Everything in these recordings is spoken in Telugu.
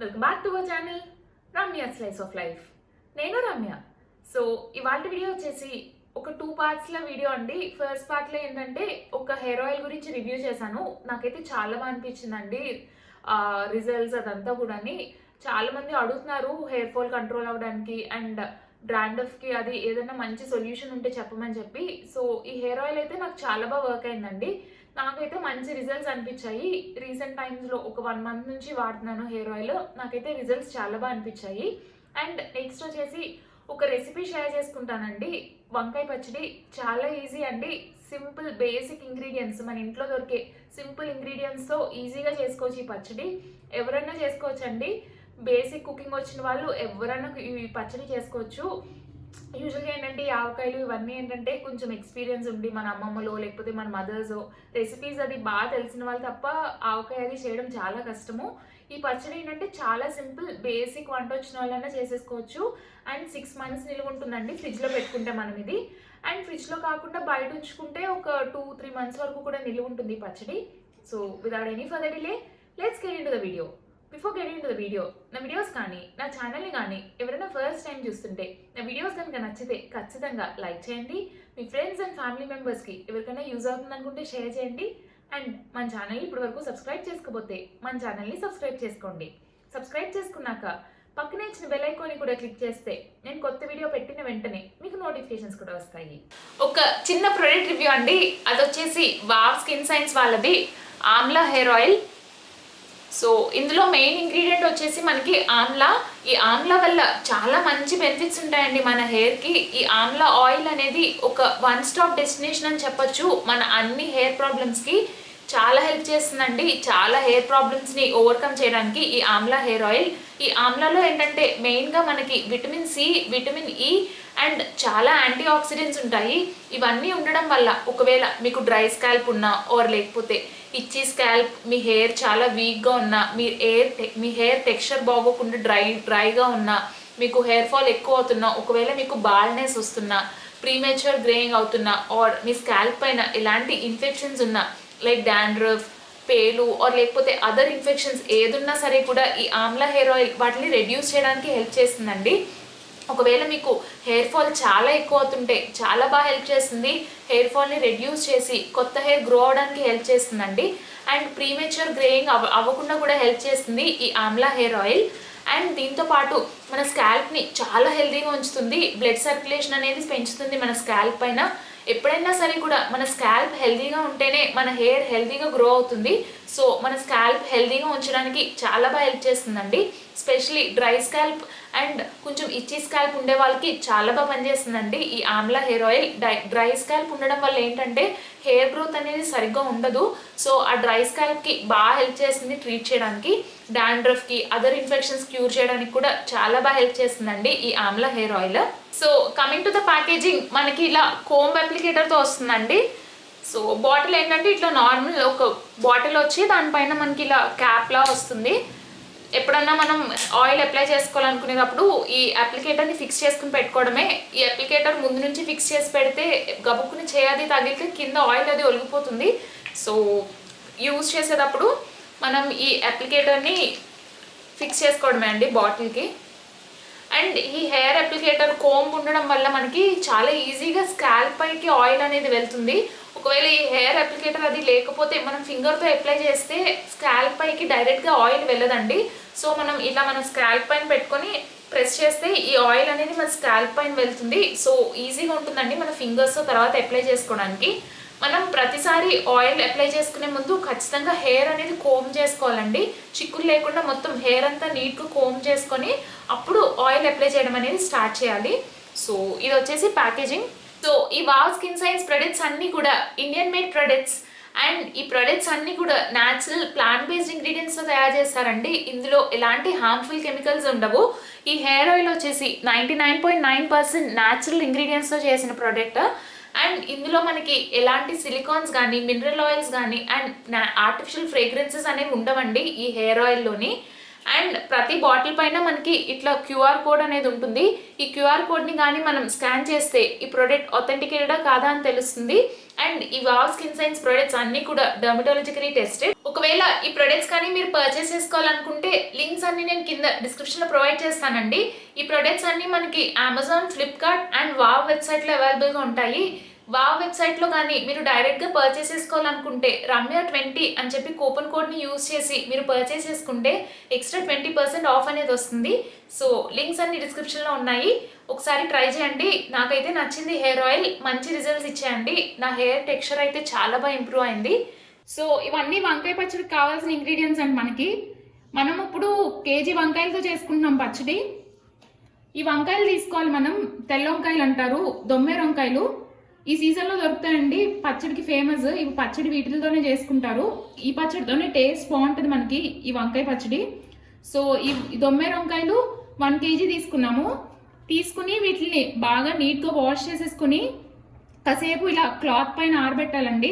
Welcome back to our channel Ramya slice of life. నేను రమ్య. సో ఇవాళ వీడియో వచ్చేసి ఒక 2 పార్ట్స్లో వీడియో అండి. ఫస్ట్ పార్ట్లో ఏంటంటే ఒక హెయిర్ ఆయిల్ గురించి రివ్యూ చేశాను. నాకైతే చాలా బాగా అనిపించిందండి. రిజల్ట్స్ అదంతా కూడా చాలా మంది అడుగుతున్నారు హెయిర్ ఫాల్ కంట్రోల్ అవ్వడానికి అండ్ డాండ్రఫ్కి అది ఏదైనా మంచి సొల్యూషన్ ఉంటే చెప్పమని చెప్పి. సో ఈ హెయిర్ ఆయిల్ అయితే నాకు చాలా బాగా వర్క్ అయిందండి. నాకైతే మంచి రిజల్ట్స్ అనిపించాయి. రీసెంట్ టైమ్స్లో ఒక 1 మంత్ నుంచి వాడుతున్నాను హెయిర్ ఆయిల్. నాకైతే రిజల్ట్స్ చాలా బాగా అనిపించాయి. అండ్ నెక్స్ట్ వచ్చేసి ఒక రెసిపీ షేర్ చేసుకుంటానండి. వంకాయ పచ్చడి చాలా ఈజీ అండి. సింపుల్ బేసిక్ ఇంగ్రీడియంట్స్, మన ఇంట్లో దొరికే సింపుల్ ఇంగ్రీడియంట్స్తో ఈజీగా చేసుకోవచ్చు ఈ పచ్చడి. ఎవరైనా చేసుకోవచ్చండి. బేసిక్ కుకింగ్ వచ్చిన వాళ్ళు ఎవరైనా ఈ పచ్చడి చేసుకోవచ్చు. యూజువల్గా ఏంటంటే ఈ ఆవకాయలు ఇవన్నీ ఏంటంటే కొంచెం ఎక్స్పీరియన్స్ ఉండి మన అమ్మమ్మలో లేకపోతే మన మదర్సో రెసిపీస్ అది బాగా తెలిసిన వాళ్ళు తప్ప ఆవకాయ అది చేయడం చాలా కష్టము. ఈ పచ్చడి ఏంటంటే చాలా సింపుల్ బేసిక్ వంట వచ్చిన వాళ్ళైనా చేసేసుకోవచ్చు. అండ్ 6 months నిల్వ ఉంటుందండి ఫ్రిడ్జ్లో పెట్టుకుంటే మనం ఇది. అండ్ ఫ్రిడ్జ్లో కాకుండా బయట ఉంచుకుంటే ఒక 2-3 months వరకు కూడా నిల్వ ఉంటుంది ఈ పచ్చడి. So without any further delay let's get into the video. Before getting to the video, నా వీడియోస్ కానీ నా ఛానల్ని కానీ ఎవరైనా ఫస్ట్ టైం చూస్తుంటే నా వీడియోస్ కనుక నచ్చితే ఖచ్చితంగా లైక్ చేయండి. మీ ఫ్రెండ్స్ అండ్ ఫ్యామిలీ మెంబర్స్కి ఎవరికైనా యూజ్ అవుతుంది అనుకుంటే షేర్ చేయండి. అండ్ మన ఛానల్ని ఇప్పటి వరకు సబ్స్క్రైబ్ చేసుకోకపోతే మన ఛానల్ని సబ్స్క్రైబ్ చేసుకోండి. సబ్స్క్రైబ్ చేసుకున్నాక పక్కనే ఇచ్చిన బెల్ ఐకాన్ని కూడా క్లిక్ చేస్తే నేను కొత్త వీడియో పెట్టిన వెంటనే మీకు నోటిఫికేషన్స్ కూడా వస్తాయి. ఒక చిన్న ప్రొడక్ట్ రివ్యూ అండి. అది వచ్చేసి వావ్ స్కిన్ సైన్స్ వాళ్ళది ఆమ్లా హెయిర్ ఆయిల్. సో ఇందులో మెయిన్ ఇంగ్రీడియంట్ వచ్చేసి మనకి ఆమ్లా. ఈ ఆమ్లా వల్ల చాలా మంచి బెనిఫిట్స్ ఉంటాయండి మన హెయిర్కి. ఈ ఆమ్లా ఆయిల్ అనేది ఒక 1 stop డెస్టినేషన్ అని చెప్పొచ్చు. మన అన్ని హెయిర్ ప్రాబ్లమ్స్కి చాలా హెల్ప్ చేస్తుందండి. చాలా హెయిర్ ప్రాబ్లమ్స్ని ఓవర్కమ్ చేయడానికి ఈ ఆమ్లా హెయిర్ ఆయిల్. ఈ ఆమ్లాలో ఏంటంటే మెయిన్గా మనకి vitamin C, vitamin E and చాలా యాంటీ ఆక్సిడెంట్స్ ఉంటాయి. ఇవన్నీ ఉండడం వల్ల ఒకవేళ మీకు డ్రై స్కాల్ప్ ఉన్నా ఆర్ లేకపోతే ఇచ్చి స్కాల్ప్, మీ హెయిర్ చాలా వీక్గా ఉన్నా, మీ హెయిర్ టెక్స్చర్ బాగోకుండా డ్రైగా ఉన్నా, మీకు హెయిర్ ఫాల్ ఎక్కువ అవుతున్నా, ఒకవేళ మీకు బాల్నెస్ వస్తున్నా, ప్రీమెచ్యూర్ గ్రేయింగ్ అవుతున్నా ఆర్ మీ స్కాల్ప్ పైన ఎలాంటి ఇన్ఫెక్షన్స్ ఉన్నా లైక్ డాండ్రఫ్, పేలు ఆర్ లేకపోతే అదర్ ఇన్ఫెక్షన్స్ ఏదున్నా సరే కూడా ఈ ఆమ్లా హెయిర్ ఆయిల్ వాటిని రెడ్యూస్ చేయడానికి హెల్ప్ చేస్తుందండి. ఒకవేళ మీకు హెయిర్ ఫాల్ చాలా ఎక్కువ అవుతుంటే చాలా బాగా హెల్ప్ చేస్తుంది. హెయిర్ ఫాల్ని రెడ్యూస్ చేసి కొత్త హెయిర్ గ్రో అవడానికి హెల్ప్ చేస్తుందండి. అండ్ ప్రీమెచ్యూర్ గ్రేయింగ్ అవ్వకుండా కూడా హెల్ప్ చేస్తుంది ఈ ఆమ్లా హెయిర్ ఆయిల్. అండ్ దీంతో పాటు మన స్కాల్ప్ని చాలా హెల్తీగా ఉంచుతుంది. బ్లడ్ సర్క్యులేషన్ అనేది పెంచుతుంది మన స్కాల్ప్ పైన. ఎప్పుడైనా సరే కూడా మన స్కాల్ప్ హెల్తీగా ఉంటేనే మన హెయిర్ హెల్తీగా గ్రో అవుతుంది. సో మన స్కాల్ప్ హెల్తీగా ఉంచడానికి చాలా బాగా హెల్ప్ చేస్తుందండి. స్పెషలీ డ్రై స్కాల్ప్ అండ్ కొంచెం ఇచ్చి స్కాల్ప్ ఉండే వాళ్ళకి చాలా బాగా పనిచేస్తుందండి ఈ Amla hair oil. Dry scalp ఉండడం వల్ల ఏంటంటే హెయిర్ గ్రోత్ అనేది సరిగ్గా ఉండదు. సో ఆ డ్రై స్కాల్ప్కి బాగా హెల్ప్ చేస్తుంది ట్రీట్ చేయడానికి. డాండ్రఫ్కి, అదర్ ఇన్ఫెక్షన్స్ క్యూర్ చేయడానికి కూడా చాలా బాగా హెల్ప్ చేస్తుందండి ఈ Amla hair oil. So coming to the packaging, మనకి ఇలా కోంబ్ అప్లికేటర్తో వస్తుందండి. సో బాటిల్ ఏంటంటే ఇట్లా నార్మల్ ఒక బాటిల్ వచ్చి దానిపైన మనకి ఇలా క్యాప్లా వస్తుంది. ఎప్పుడన్నా మనం ఆయిల్ అప్లై చేసుకోవాలనుకునేటప్పుడు ఈ అప్లికేటర్ని ఫిక్స్ చేసుకుని పెట్టుకోవడమే. ఈ అప్లికేటర్ ముందు నుంచి ఫిక్స్ చేసి పెడితే గబుక్కుని చేయది తగిలితే కింద ఆయిల్ అది ఒలిగిపోతుంది. సో యూజ్ చేసేటప్పుడు మనం ఈ అప్లికేటర్ని ఫిక్స్ చేసుకోవడమే అండి బాటిల్కి. అండ్ ఈ హెయిర్ అప్లికేటర్ కోంబ్ ఉండడం వల్ల మనకి చాలా ఈజీగా స్కాల్ప్ పైకి ఆయిల్ అనేది వెళ్తుంది. ఒకవేళ ఈ హెయిర్ అప్లికేటర్ అది లేకపోతే మనం ఫింగర్తో అప్లై చేస్తే స్కాల్ప్ పైకి డైరెక్ట్గా ఆయిల్ వెళ్ళదండి. సో మనం ఇలా మన స్కాల్ప్ పైన పెట్టుకొని ప్రెస్ చేస్తే ఈ ఆయిల్ అనేది మన స్కాల్ప్ పైన వెళ్తుంది. సో ఈజీగా ఉంటుందండి మన ఫింగర్స్తో తర్వాత అప్లై చేసుకోవడానికి. మనం ప్రతిసారి ఆయిల్ అప్లై చేసుకునే ముందు ఖచ్చితంగా హెయిర్ అనేది కోమ్ చేసుకోవాలండి. చిక్కులు లేకుండా మొత్తం హెయిర్ అంతా నీట్గా కోమ్ చేసుకొని అప్పుడు ఆయిల్ అప్లై చేయడం అనేది స్టార్ట్ చేయాలి. సో ఇది వచ్చేసి ప్యాకేజింగ్. సో ఈ వావ్ స్కిన్ సైన్స్ ప్రొడక్ట్స్ అన్నీ కూడా ఇండియన్ మేడ్ ప్రొడక్ట్స్. అండ్ ఈ ప్రొడక్ట్స్ అన్నీ కూడా న్యాచురల్ ప్లాంట్ బేస్డ్ ఇంగ్రీడియంట్స్తో తయారు చేస్తారండి. ఇందులో ఎలాంటి హార్మ్ఫుల్ కెమికల్స్ ఉండవు. ఈ హెయిర్ ఆయిల్ వచ్చేసి 99.9% న్యాచురల్ ఇంగ్రీడియంట్స్తో చేసిన ప్రోడక్ట్. అండ్ ఇందులో మనకి ఎలాంటి సిలికాన్స్ కానీ, మినరల్ ఆయిల్స్ కానీ అండ్ ఆర్టిఫిషియల్ ఫ్రేగ్రెన్సెస్ అనేవి ఉండవండి ఈ హెయిర్ ఆయిల్లోని. అండ్ ప్రతి బాటిల్ పైన మనకి ఇట్లా క్యూఆర్ కోడ్ అనేది ఉంటుంది. ఈ క్యూఆర్ కోడ్ని కానీ మనం స్కాన్ చేస్తే ఈ ప్రోడక్ట్ ఆథెంటికేటెడా కాదా అని తెలుస్తుంది. అండ్ ఈ వావ్ స్కిన్ సైన్స్ ప్రొడక్ట్స్ అన్ని కూడా డర్మటాలజికలీ టెస్టెడ్. ఒకవేళ ఈ ప్రొడక్ట్స్ కానీ మీరు పర్చేస్ చేసుకోవాలనుకుంటే లింక్స్ అన్ని నేను కింద డిస్క్రిప్షన్ లో ప్రొవైడ్ చేస్తానండి. ఈ ప్రొడక్ట్స్ అన్ని మనకి Amazon, Flipkart and wow website లో అవైలబుల్ గా ఉంటాయి. వావ్ వెబ్సైట్ లో కానీ మీరు డైరెక్ట్ గా పర్చేస్ చేసుకోవాలనుకుంటే రమ్య20 అని చెప్పి కూపన్ కోడ్ ని యూజ్ చేసి మీరు పర్చేస్ చేసుకుంటే ఎక్స్ట్రా 20% ఆఫ్ అనేది వస్తుంది. సో లింక్స్ అన్ని డిస్క్రిప్షన్ లో ఉన్నాయి, ఒకసారి ట్రై చేయండి. నాకైతే నచ్చింది హెయిర్ ఆయిల్, మంచి రిజల్ట్స్ ఇచ్చాయండి. నా హెయిర్ టెక్స్చర్ అయితే చాలా బాగా ఇంప్రూవ్ అయింది. సో ఇవన్నీ వంకాయ పచ్చడికి కావాల్సిన ఇంగ్రీడియంట్స్ అండి. మనం ఇప్పుడు కేజీ వంకాయలతో చేసుకుంటున్నాం పచ్చడి. ఈ వంకాయలు తీసుకోవాలి మనం, తెల్ల వంకాయలు అంటారు, దొమ్మెర వంకాయలు. ఈ సీజన్లో దొరుకుతాయండి, పచ్చడికి ఫేమస్. ఇవి పచ్చడి వీటితోనే చేసుకుంటారు. ఈ పచ్చడితోనే టేస్ట్ బాగుంటుంది మనకి ఈ వంకాయ పచ్చడి. సో ఈ దొమ్మెర వంకాయలు 1 kg తీసుకున్నాము. తీసుకుని వీటిని బాగా నీట్గా వాష్ చేసేసుకుని కాసేపు ఇలా క్లాత్ పైన ఆరబెట్టాలండి.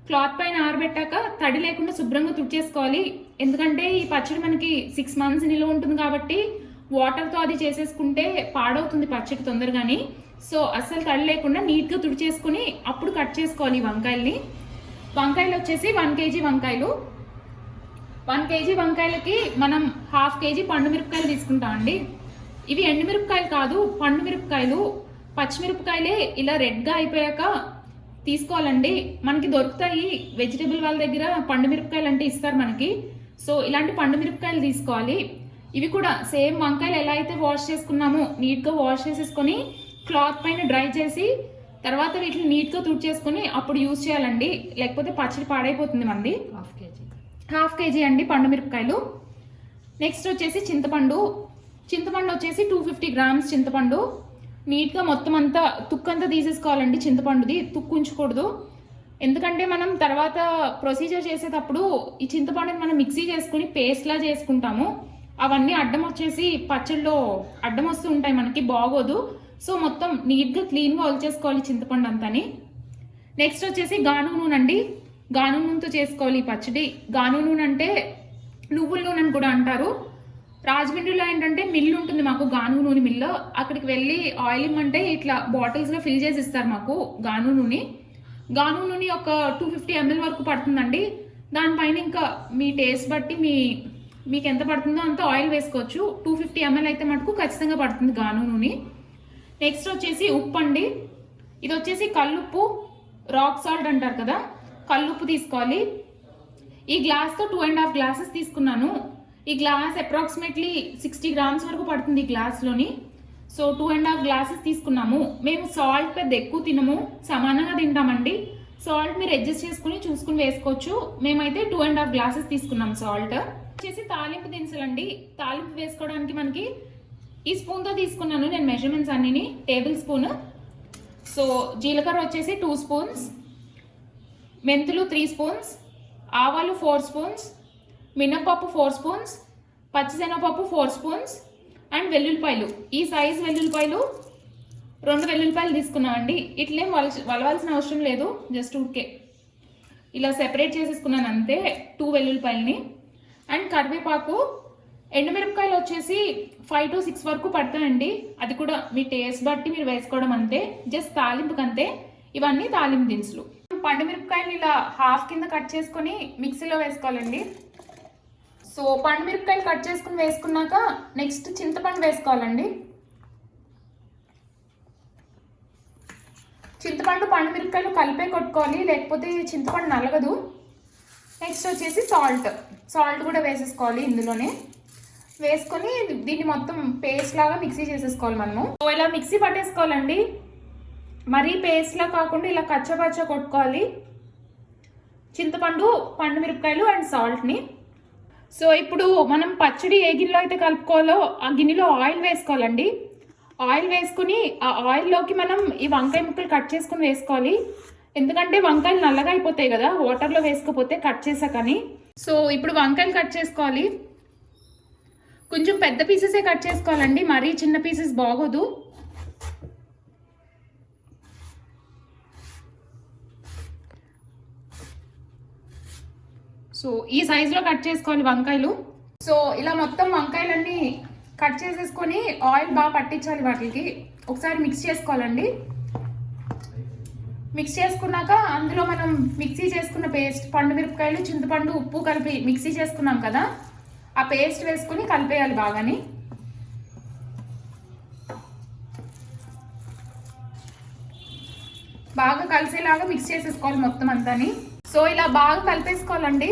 క్లాత్ పైన ఆరబెట్టాక తడి లేకుండా శుభ్రంగా తుడిచేసుకోవాలి. ఎందుకంటే ఈ పచ్చడి మనకి 6 months నిల్వ ఉంటుంది కాబట్టి వాటర్తో అది చేసేసుకుంటే పాడవుతుంది పచ్చడి తొందరగాని. సో అస్సలు తడి లేకుండా నీట్గా తుడిచేసుకుని అప్పుడు కట్ చేసుకోవాలి ఈ వంకాయల్ని. వంకాయలు వచ్చేసి 1 kg వంకాయలు. 1 kg వంకాయలకి మనం 1/2 kg పండు మిరపకాయలు తీసుకుంటామండి. ఇవి ఎండుమిరపకాయలు కాదు, పండు మిరపకాయలు. పచ్చిమిరపకాయలే ఇలా రెడ్గా అయిపోయాక తీసుకోవాలండి. మనకి దొరుకుతాయి వెజిటేబుల్ వాళ్ళ దగ్గర, పండు మిరపకాయలు అంటే ఇస్తారు మనకి. సో ఇలాంటి పండు మిరపకాయలు తీసుకోవాలి. ఇవి కూడా సేమ్ వంకాయలు ఎలా అయితే వాష్ చేసుకున్నామో నీట్గా వాష్ చేసేసుకొని క్లాత్ పైన డ్రై చేసి తర్వాత వీటిని నీట్గా తుడిచేసుకొని అప్పుడు యూజ్ చేయాలండి, లేకపోతే పచ్చడి పాడైపోతుంది మనది. 1/2 kg అండి పండు మిరపకాయలు. నెక్స్ట్ వచ్చేసి చింతపండు. చింతపండు వచ్చేసి 250 grams చింతపండు. నీట్గా మొత్తం అంతా తుక్కంతా తీసేసుకోవాలండి చింతపండుది, తుక్కు ఉంచకూడదు. ఎందుకంటే మనం తర్వాత ప్రొసీజర్ చేసేటప్పుడు ఈ చింతపండుని మనం మిక్సీ చేసుకుని పేస్ట్లా చేసుకుంటాము. అవన్నీ అడ్డం వచ్చేసి పచ్చళ్ళలో అడ్డం వస్తూ ఉంటాయి, మనకి బాగోదు. సో మొత్తం నీట్గా క్లీన్గా ఒలిచేసుకోవాలి చింతపండు అంతాని. నెక్స్ట్ వచ్చేసి గాను నూనె అండి. గాను నూనెతో చేసుకోవాలి ఈ పచ్చడి. గాను నూనె అంటే నువ్వుల నూనె అని కూడా అంటారు. రాజమండ్రిలో ఏంటంటే మిల్లు ఉంటుంది మాకు, గాను నూనె మిల్లు. అక్కడికి వెళ్ళి ఆయిల్ ఇమ్మంటే ఇట్లా బాటిల్స్లో ఫిల్ చేసి ఇస్తారు మాకు గాను నూనె. గాను నూనె ఒక 250 ml వరకు పడుతుందండి. దానిపైన ఇంకా మీ టేస్ట్ బట్టి మీకు ఎంత పడుతుందో అంత ఆయిల్ వేసుకోవచ్చు. 250 ml అయితే మటుకు ఖచ్చితంగా పడుతుంది గాను నూనె. నెక్స్ట్ వచ్చేసి ఉప్పు అండి. ఇది వచ్చేసి కల్లుప్పు, రాక్ సాల్ట్ అంటారు కదా, కల్లుప్పు తీసుకోవాలి. ఈ గ్లాస్తో 2.5 glasses తీసుకున్నాను. ఈ గ్లాస్ అప్రాక్సిమేట్లీ 60 grams వరకు పడుతుంది ఈ గ్లాస్లోని. సో 2.5 glasses తీసుకున్నాము. మేము సాల్ట్ పెద్ద ఎక్కువ తినము, సమానంగా తింటామండి. సాల్ట్ మీరు అడ్జస్ట్ చేసుకుని చూసుకుని వేసుకోవచ్చు. మేమైతే 2.5 glasses తీసుకున్నాం సాల్ట్. వచ్చేసి తాలింపు దినుసులండి. తాలింపు వేసుకోవడానికి మనకి ఈ స్పూన్తో తీసుకున్నాను నేను మెజర్మెంట్స్ అన్నిని, టేబుల్ స్పూన్. సో జీలకర్ర వచ్చేసి 2 spoons, మెంతులు 3 spoons, ఆవాలు 4 spoons, మినపప్పు 4 spoons, పచ్చిశనగపప్పు 4 spoons అండ్ వెల్లుల్లిపాయలు. ఈ సైజ్ వెల్లుల్లిపాయలు 2 వెల్లుల్లిపాయలు తీసుకున్నామండి. ఇట్లేం వలవాల్సిన అవసరం లేదు, జస్ట్ ఊరికే ఇలా సెపరేట్ చేసేసుకున్నాను అంతే 2 వెల్లుల్లిపాయలని. అండ్ కరివేపాకు. ఎండుమిరపకాయలు వచ్చేసి 5 to 6 వరకు పడతాయండి. అది కూడా మీ టేస్ట్ బట్టి మీరు వేసుకోవడం అంతే, జస్ట్ తాలింపుకి అంతే. ఇవన్నీ తాలింపు దినుసులు. పండు మిరపకాయలు ఇలా హాఫ్ కింద కట్ చేసుకొని మిక్సీలో వేసుకోవాలండి. సో పండు మిరపకాయలు కట్ చేసుకుని వేసుకున్నాక నెక్స్ట్ చింతపండు వేసుకోవాలండి. చింతపండు పండు మిరపకాయలు కలిపే కొట్టుకోవాలి, లేకపోతే చింతపండు నలగదు. నెక్స్ట్ వచ్చేసి సాల్ట్ కూడా వేసేసుకోవాలి ఇందులోనే. వేసుకొని దీన్ని మొత్తం పేస్ట్ లాగా మిక్సీ చేసేసుకోవాలి మనము. సో ఇలా మిక్సీ పట్టేసుకోవాలండి, మరీ పేస్ట్లా కాకుండా ఇలా కచ్చపచ్చ కొట్టుకోవాలి చింతపండు, పండు మిరపకాయలు అండ్ సాల్ట్ని. సో ఇప్పుడు మనం పచ్చడి ఏ గిన్నెలో అయితే కలుపుకోవాలో ఆ గిన్నెలో ఆయిల్ వేసుకోవాలండి. ఆయిల్ వేసుకుని ఆ ఆయిల్లోకి మనం ఈ వంకాయ ముక్కలు కట్ చేసుకుని వేసుకోవాలి. ఎందుకంటే వంకాయలు నల్లగా అయిపోతాయి కదా వాటర్లో వేసుకోపోతే కట్ చేసాకని. సో ఇప్పుడు వంకాయలు కట్ చేసుకోవాలి. కొంచెం పెద్ద పీసెసే కట్ చేసుకోవాలండి, మరీ చిన్న పీసెస్ బాగోదు. సో ఈ సైజులో కట్ చేసుకోవాలి వంకాయలు. సో ఇలా మొత్తం వంకాయలన్నీ కట్ చేసేసుకొని ఆయిల్ బాగా పట్టించాలి వాటికి. ఒకసారి మిక్స్ చేసుకోవాలండి. మిక్స్ చేసుకున్నాక అందులో మనం మిక్సీ చేసుకున్న పేస్ట్, పండు మిరపకాయలు, చింతపండు, ఉప్పు కలిపి మిక్సీ చేసుకున్నాం కదా, ఆ పేస్ట్ వేసుకుని కలిపేయాలి బాగాని. బాగా కలిసేలాగా మిక్స్ చేసేసుకోవాలి మొత్తం అంతాని. సో ఇలా బాగా కలిపేసుకోవాలండి.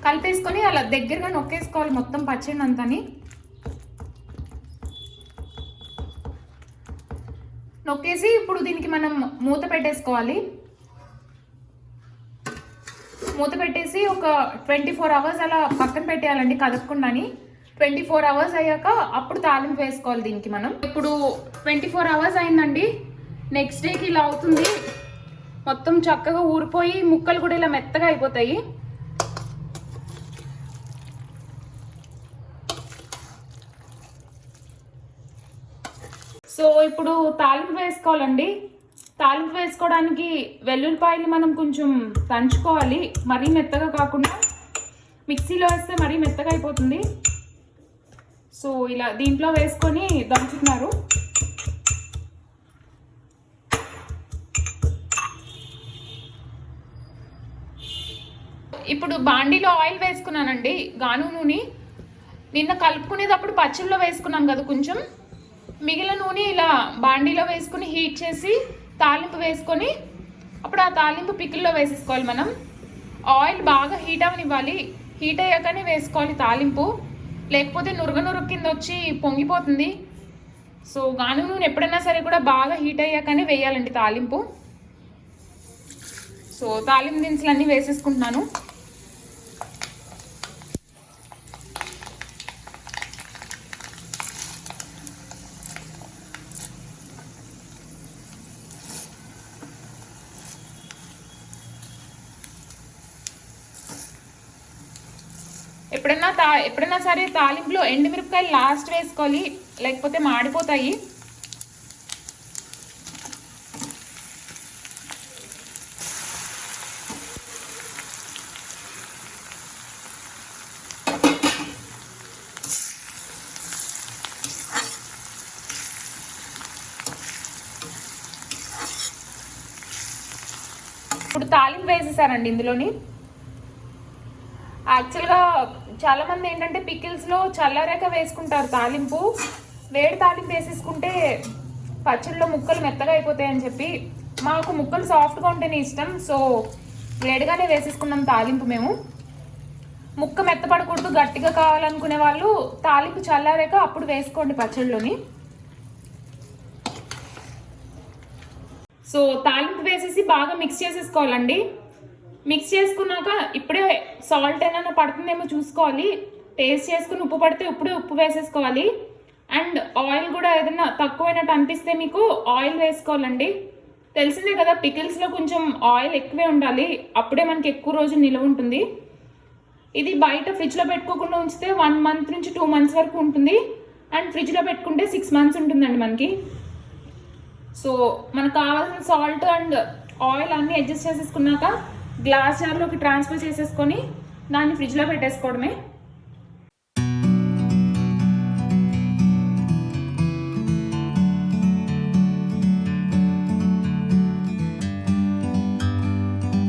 కలిపేసుకొని అలా దగ్గరగా నొక్కేసుకోవాలి మొత్తం పచ్చడి అంతాని. నొక్కేసి ఇప్పుడు దీనికి మనం మూత పెట్టేసుకోవాలి. మూత పెట్టేసి ఒక 24 అవర్స్ అలా పక్కన పెట్టేయాలండి కదపకుండాని. 24 అవర్స్ అయ్యాక అప్పుడు తాలింపు వేసుకోవాలి దీనికి మనం. ఇప్పుడు 24 అవర్స్ అయిందండి. నెక్స్ట్ డేకి ఇలా అవుతుంది. మొత్తం చక్కగా ఊరిపోయి ముక్కలు కూడా ఇలా మెత్తగా అయిపోతాయి. సో ఇప్పుడు తాలింపు వేసుకోవాలండి. తాలింపు వేసుకోవడానికి వెల్లుల్లిపాయలు మనం కొంచెం దంచుకోవాలి, మరీ మెత్తగా కాకుండా. మిక్సీలో వేస్తే మరీ మెత్తగా అయిపోతుంది. సో ఇలా దీంట్లో వేసుకొని దంచుతున్నారు. ఇప్పుడు బాండీలో ఆయిల్ వేసుకున్నానండి, గాను నూనె. నిన్న కలుపుకునేటప్పుడు పచ్చళ్ళలో వేసుకున్నాం కదా కొంచెం, మిగిలిన నూనె ఇలా బాండీలో వేసుకుని హీట్ చేసి తాలింపు వేసుకొని అప్పుడు ఆ తాలింపు పికిల్లో వేసేసుకోవాలి మనం. ఆయిల్ బాగా హీట్ అవనివ్వాలి. హీట్ అయ్యాకనే వేసుకోవాలి తాలింపు, లేకపోతే నురగ కింద వచ్చి పొంగిపోతుంది. సో గాను నూనె ఎప్పుడైనా సరే కూడా బాగా హీట్ అయ్యాకనే వేయాలండి తాలింపు. సో తాలింపు దినుసులు అన్నీ వేసేసుకుంటున్నాను. ఎప్పుడైనా సరే తాలింపులో ఎండుమిరపకాయలు లాస్ట్ వేసుకోవాలి, లేకపోతే మాడిపోతాయి. ఇప్పుడు తాలింపు వేసేసారండి ఇందులోని. యాక్చువల్గా చాలామంది ఏంటంటే పికిల్స్లో చల్లారాక వేసుకుంటారు తాలింపు. వేడి తాలింపు వేసేసుకుంటే పచ్చళ్ళలో ముక్కలు మెత్తగా అయిపోతాయని చెప్పి, మాకు ముక్కలు సాఫ్ట్గా ఉంటేనే ఇష్టం. సో వేడిగానే వేసేసుకున్నాం తాలింపు మేము. ముక్క మెత్తపడకూడదు, గట్టిగా కావాలనుకునే వాళ్ళు తాలింపు చల్లారాక అప్పుడు వేసుకోండి పచ్చళ్ళలోని. సో తాలింపు వేసేసి బాగా మిక్స్ చేసేసుకోవాలండి. మిక్స్ చేసుకున్నాక ఇప్పుడే సాల్ట్ ఏమైనా పడుతుందేమో చూసుకోవాలి. టేస్ట్ చేసుకుని ఉప్పు పడితే ఇప్పుడే ఉప్పు వేసేసుకోవాలి. అండ్ ఆయిల్ కూడా ఏదైనా తక్కువైనట్టు అనిపిస్తే మీకు ఆయిల్ వేసుకోవాలండి. తెలిసిందే కదా, పికిల్స్లో కొంచెం ఆయిల్ ఎక్కువే ఉండాలి, అప్పుడే మనకి ఎక్కువ రోజులు నిల్వ ఉంటుంది. ఇది బయట ఫ్రిడ్జ్లో పెట్టుకోకుండా ఉంచితే 1 మంత్ నుంచి 2 మంత్స్ వరకు ఉంటుంది. అండ్ ఫ్రిడ్జ్లో పెట్టుకుంటే 6 మంత్స్ ఉంటుందండి మనకి. సో మనకు కావాల్సిన సాల్ట్ అండ్ ఆయిల్ అన్నీ అడ్జస్ట్ చేసేసుకున్నాక గ్లాస్ జార్లోకి ట్రాన్స్ఫర్ చేసేసుకొని దాన్ని ఫ్రిడ్జ్లో పెట్టేసుకోవడమే.